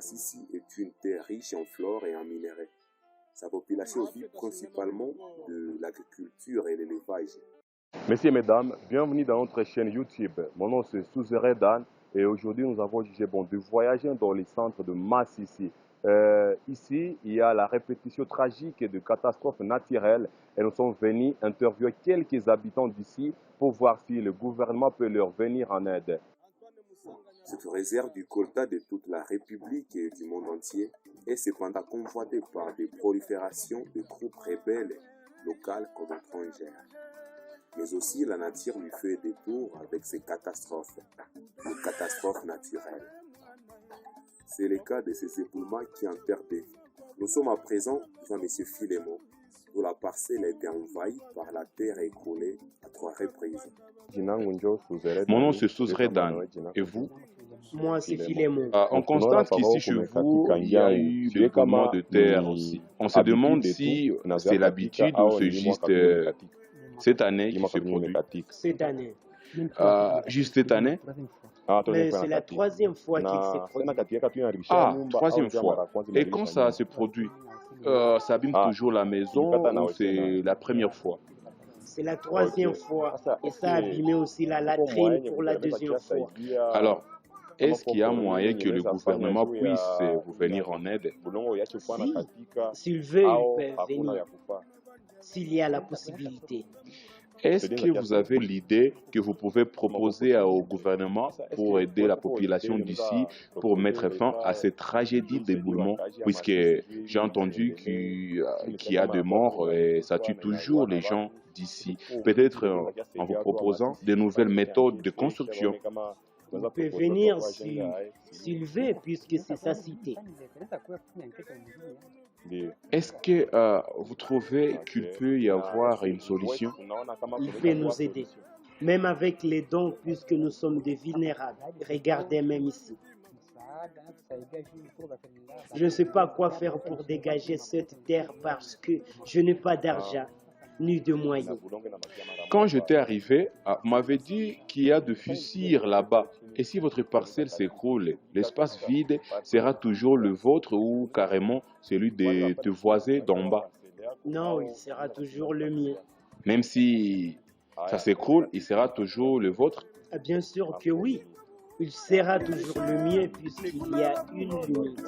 Masisi est une terre riche en flore et en minerais. Sa population vit principalement de l'agriculture et l'élevage. Messieurs et mesdames, bienvenue dans notre chaîne YouTube. Mon nom c'est Souzéré Dan et aujourd'hui nous avons jugé bon de voyager dans les centres de Masisi. Ici, il y a la répétition tragique de catastrophes naturelles et nous sommes venus interviewer quelques habitants d'ici pour voir si le gouvernement peut leur venir en aide. Cette réserve du colta de toute la République et du monde entier est cependant convoitée par des proliférations de groupes rebelles locales comme étrangères. Mais aussi la nature lui fait des tours avec ses catastrophes, les catastrophes naturelles. C'est le cas de ces éboulements qui enterrent des vies. Nous sommes à présent devant M. Filémon, où la parcelle a été envahie par la terre écroulée à 3 reprises. Mon nom c'est Souzéré Dan et vous? Moi, c'est Filémon. On constate qu'ici chez vous, il y a eu des éboulements de terre aussi. On se demande si c'est l'habitude ou c'est juste cette année qui se produit. Cette année. Juste cette année? Mais c'est la troisième fois qu'il s'est produit. Ah, troisième fois. Et quand ça se produit, ça abîme toujours la maison ou c'est la première fois? C'est la troisième fois. Et ça a abîmé aussi la latrine pour la deuxième fois. Alors, est-ce qu'il y a moyen que le gouvernement puisse vous venir en aide? S'il veut, il peut venir. S'il y a la possibilité. Est-ce que vous avez l'idée que vous pouvez proposer au gouvernement pour aider la population d'ici, pour mettre fin à cette tragédie d'éboulement, puisque j'ai entendu qu'il y a des morts et ça tue toujours les gens d'ici. Peut-être en vous proposant de nouvelles méthodes de construction. Il peut venir s'il veut, puisque c'est sa cité. Est-ce que vous trouvez qu'il peut y avoir une solution? Il peut nous aider, même avec les dons, puisque nous sommes des vulnérables. Regardez même ici. Je ne sais pas quoi faire pour dégager cette terre parce que je n'ai pas d'argent ni de moyens. Quand j'étais arrivé, on m'avait dit qu'il y a de fusils là-bas. Et si votre parcelle s'écroule, l'espace vide sera toujours le vôtre ou carrément celui de tes voisins d'en bas? Non, il sera toujours le mien. Même si ça s'écroule, il sera toujours le vôtre? Bien sûr que oui. Il sera toujours le mien puisqu'il y a une limite.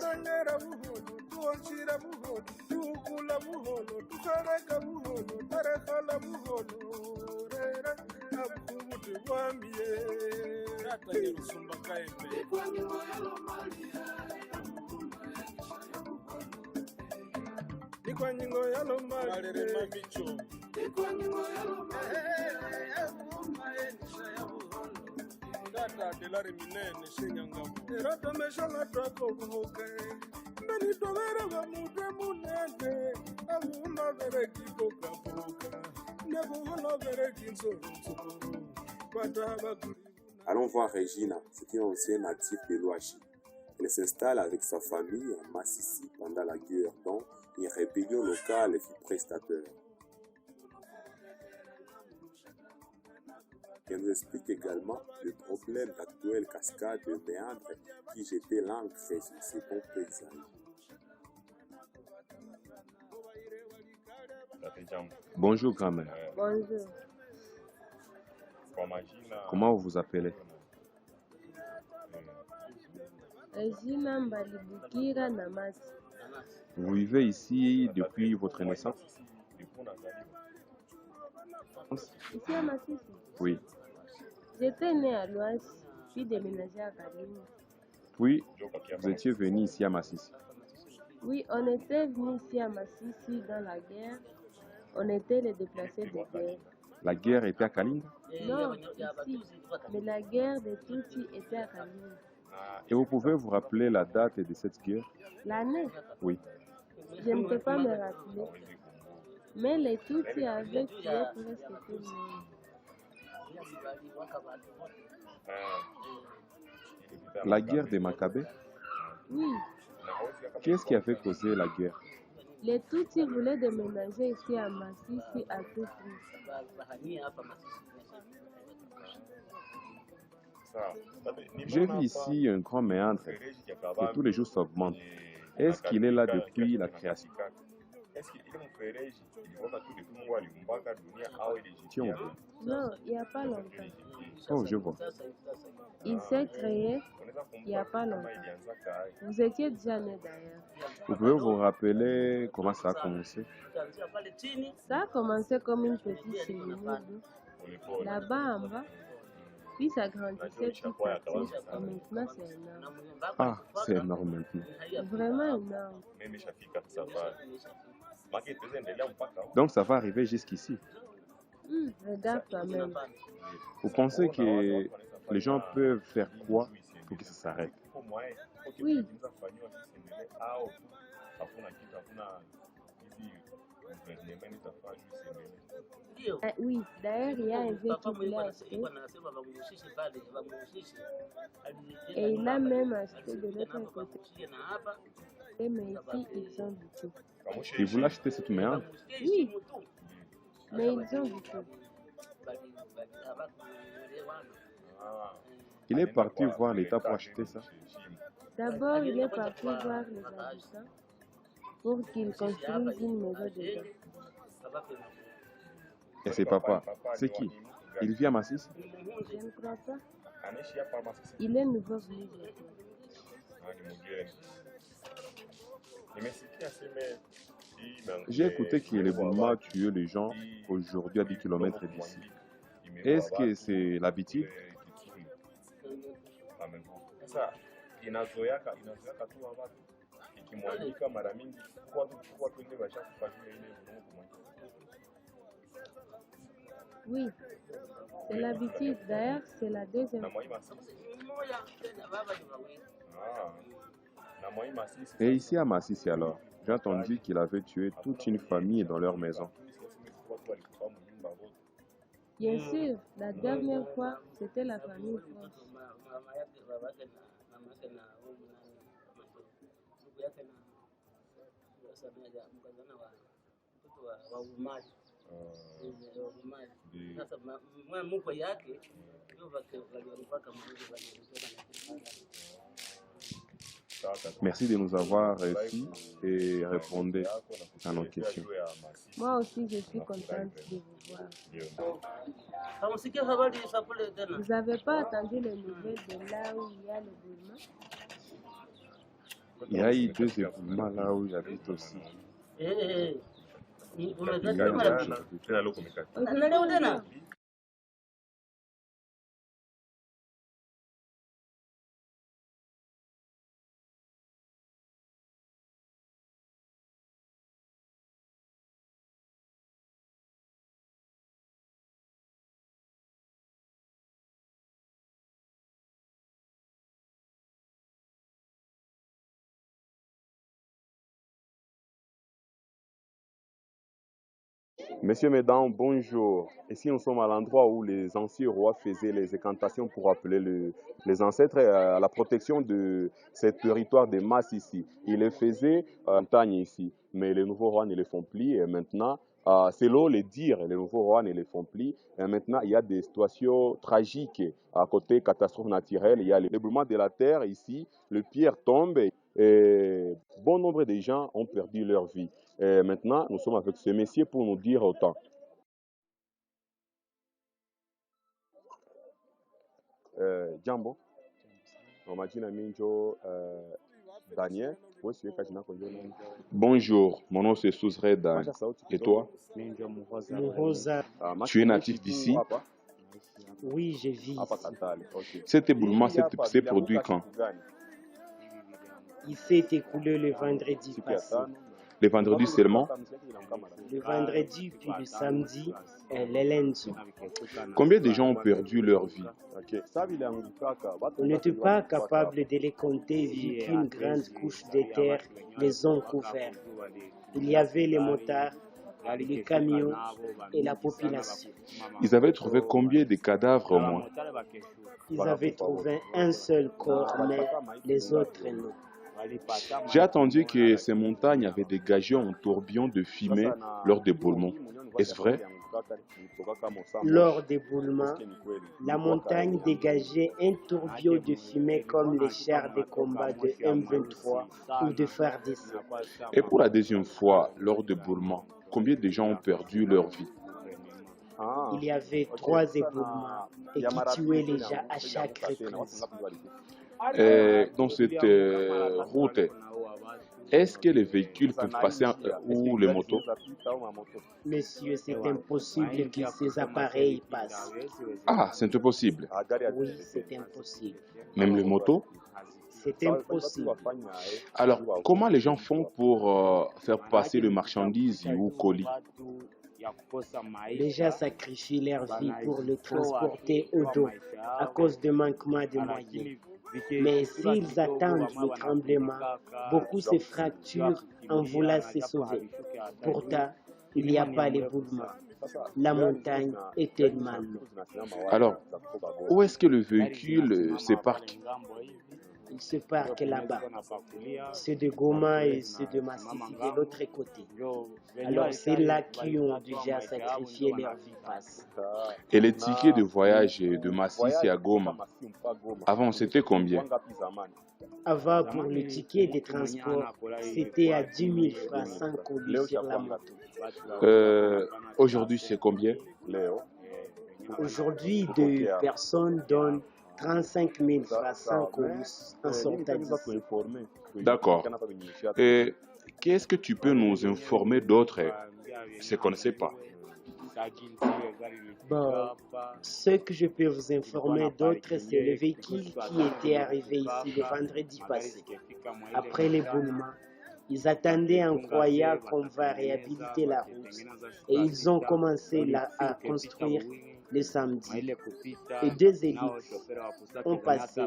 Allons voir Regina, c'est une ancienne native de l'Ouachi. Elle s'installe avec sa famille à Masisi pendant la guerre dont une rébellion locale fut prestateur. Elle nous explique également le problème d'actuelle cascade de méandres qui jetait l'encre sur ces bons paysages. Bonjour grand-mère. Bonjour. Comment vous vous appelez? Regina Mbalibukira Namasi. Vous vivez ici depuis votre naissance? Ici à Masisi? Oui. J'étais née à l'Ouest, puis déménagée à Kalinga. Puis, vous étiez venu ici à Masisi? Oui, on était venu ici à Masisi dans la guerre. On était les déplacés de guerre. La guerre était à Kalinga? Non, ici. Mais la guerre des Tutsis était à Kalinga. Et vous pouvez vous rappeler la date de cette guerre? L'année? Oui. Je ne peux pas me rappeler. Mais les Tutsis avaient tué presque tout le monde. La guerre des Maccabées? Oui. Qu'est-ce qui avait causé la guerre? Les Tutsis voulaient déménager ici à Masisi à tout prix. J'ai vu ici un grand méandre et tous les jours s'augmente. Est-ce qu'il est là depuis la création? Tiens, Non, il n'y a pas longtemps. oh, je vois. Il s'est créé il n'y a pas longtemps. Vous étiez déjà né d'ailleurs. Vous pouvez vous rappeler comment ça a commencé? Ça a commencé comme une petite cheminée là-bas en bas. Puis ça grandissait petit à petit. Et maintenant, c'est énorme. Ah, c'est énorme maintenant. Vraiment énorme. Donc ça va arriver jusqu'ici. Regarde toi-même. Vous pensez que les gens peuvent faire quoi pour que ça s'arrête? Oui, oui. D'ailleurs, il y a un vieux qui voulait acheter. Et il a même acheté de l'autre côté. Mais ici, ils ont du tout. Et vous l'achetez cette méandre? Oui, mais ils ont du tout. Il est parti voir l'État pour acheter ça. D'abord, il est parti voir les habitants pour qu'ils construisent une maison dedans. Et c'est papa. C'est qui? Il vit à Massis? Je ne crois pas. Il est nouveau venu. J'ai écouté que les Boulma tuent les gens aujourd'hui à 10 km d'ici. Est-ce que c'est l'habitude? Oui, c'est l'habitude. D'ailleurs, c'est la deuxième fois. Et ici à Massis alors, j'ai entendu qu'il avait tué toute une famille dans leur maison. Bien sûr, la dernière fois, c'était la famille proche. Merci de nous avoir reçus et répondre à nos questions. Moi aussi, je suis contente de vous voir. Vous n'avez pas attendu les nouvelles de là où il y a le Boulma? Il y a eu 2 éboulements là où j'habite aussi. Il y a un jour, j'habite. Messieurs, mesdames, bonjour. Ici, nous sommes à l'endroit où les anciens rois faisaient les incantations pour appeler les ancêtres à la protection de ce territoire de masse ici. Ils les faisaient en montagne ici, mais les nouveaux rois ne les font plus. Et maintenant, selon les dires, les nouveaux rois ne les font plus. Et maintenant, il y a des situations tragiques à côté catastrophes naturelles. Il y a l'éboulement de la terre ici, le pierre tombe et bon nombre de gens ont perdu leur vie. Et maintenant, nous sommes avec ce messieurs pour nous dire autant. Jambo, majina minjo Daniel. Bonjour, mon nom c'est Souzred Dan. Et toi? Muhoza, Tu es natif d'ici? oui, je vis ici. Cet éboulement s'est produit quand? Il s'est écoulé le vendredi passé. Le vendredi seulement? Le vendredi, puis le samedi et le lundi. Combien de gens ont perdu leur vie? On n'était pas capable de les compter vu qu'une grande couche de terre les ont couverts. Il y avait les motards, les camions et la population. Ils avaient trouvé combien de cadavres au moins? Ils avaient trouvé un seul corps, mais les autres non. J'ai entendu que ces montagnes avaient dégagé un tourbillon de fumée lors des éboulements. Est-ce vrai? Lors d'éboulements, la montagne dégageait un tourbillon de fumée comme les chars de combat de M23 ou de FARDC. Et pour la deuxième fois, lors d'éboulements, combien de gens ont perdu leur vie? Il y avait 3 éboulements et qui tuaient les gens à chaque reprise. Dans cette route, est-ce que les véhicules peuvent passer ou les motos? Monsieur, c'est impossible que ces appareils passent. Ah, c'est impossible. Oui, c'est impossible. Même les motos? C'est impossible. Alors, comment les gens font pour faire passer le marchandise ou colis? Les gens sacrifient leur vie pour le transporter au dos à cause de manquement de moyens. Mais s'ils attendent le tremblement, beaucoup se fracturent en voulant se sauver. Pourtant, il n'y a pas l'éboulement. La montagne est tellement lourde. Alors, où est-ce que le véhicule se parque? Il se parque là-bas. Ceux de Goma et ceux de Massissi de l'autre côté. Alors c'est là qui ont déjà sacrifié leur vie passe. Et les tickets de voyage de Massissi à Goma, avant c'était combien? Avant, pour le ticket de transport, c'était à 10 000 francs sans colis sur la moto. Aujourd'hui c'est combien? Aujourd'hui, 2 personnes donnent 35 000 francs sans colis en sortant d'ici. D'accord. Et qu'est-ce que tu peux nous informer d'autres, ce qu'on ne sait pas? Bon, ce que je peux vous informer d'autres, c'est le véhicule qui était arrivé ici le vendredi passé. Après l'éboulement, ils attendaient en croyant qu'on va réhabiliter la route et ils ont commencé à construire le samedi. Et 2 élites ont passé.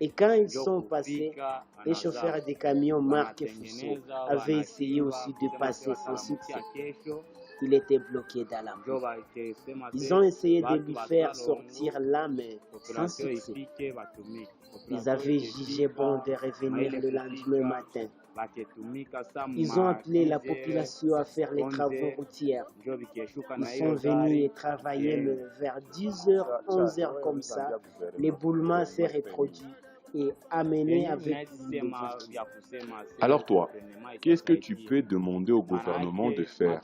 Et quand ils sont passés, les chauffeurs des camions marque Fuso avaient essayé aussi de passer sans succès. Il était bloqué dans la boue. Ils ont essayé de lui faire sortir là, mais sans succès. Ils avaient jugé bon de revenir le lendemain matin. Ils ont appelé la population à faire les travaux routiers. Ils sont venus et travailler, mais vers 10h, 11h comme ça, l'éboulement s'est reproduit et amené avec lui. Alors toi, qu'est-ce que tu peux demander au gouvernement de faire?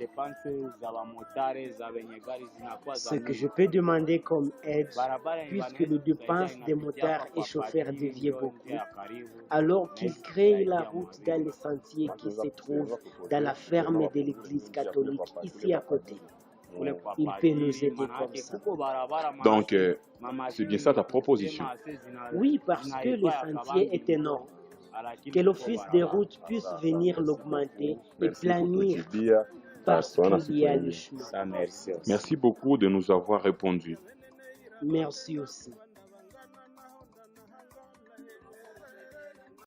Ce que je peux demander comme aide, puisque les dépenses des motards et chauffeurs déviaient beaucoup, alors qu'ils créent la route dans les sentiers qui se trouvent dans la ferme de l'église catholique ici à côté. Il peut nous aider comme ça. Donc, c'est bien ça ta proposition? Oui, parce que le sentier est énorme. Que l'office des routes puisse venir l'augmenter et planir parce qu'il y a le chemin. Merci beaucoup de nous avoir répondu. Merci aussi.